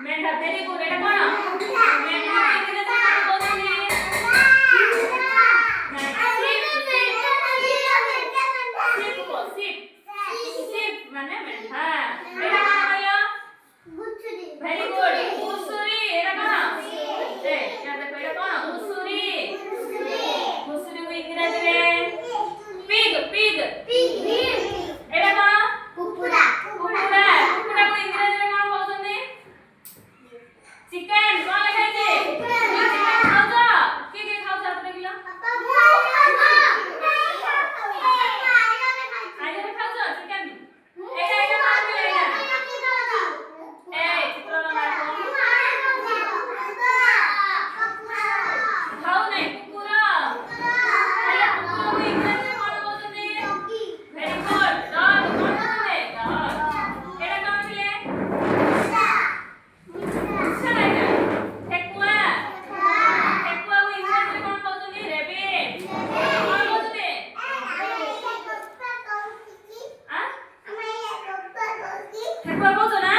ମେଣ୍ଢା very good ଏଟା କଣ ମେଣ୍ଢା ଇଂରେଜୀରେ କଣ କହୁଛନ୍ତି sheep ମାନେ ମେଣ୍ଢା ଏଟା କଣ କହିଲ ଭେରି ଗୁଡ୍ ଘୁଷୁରୀ ଏଟା କଣ ଏ ଏହା ଦେଖ ଏଟା କଣ ଘୁଷୁରୀ ଘୁଷୁରୀକୁ ଇଂରେଜୀରେ pig ଏଟା କଣ କୁକୁଡ଼ାକୁ ଇଂରେଜୀରେ କଣ କହୁଛନ୍ତି ଚିକେନ କଣ ଲେଖା ହେଇଛି ଚିକେନ ଖାଉଛ କିଏ ଖାଉଛ ହାତ ଦେଖିଲ ଆଇରେ ଖାଉଛ ଚିକେନ ଏଇଟା କଣ କହିଲେ ଏଇଟା ଚିତ୍ରର ନାଁ କଣ ଖାଉ ନାହିଁ କୁକୁର ହେଲେ କୁକୁରକୁ ଇଂରେଜୀରେ କଣ କହୁଛନ୍ତି ଭେରି ଗୁଡ୍ ଡଗ୍ କଣ କହୁଛନ୍ତି ଡଗ୍ ଏଇଟା କଣ ଥିଲେ ମୂଷା ଏଇଟା ଠେକୁଆକୁ ଇଂରେଜୀରେ କଣ କହୁଛନ୍ତି ରେବିଟ୍ କଣ କହୁଛନ୍ତି ଠେକୁଆ କହୁଛ ନା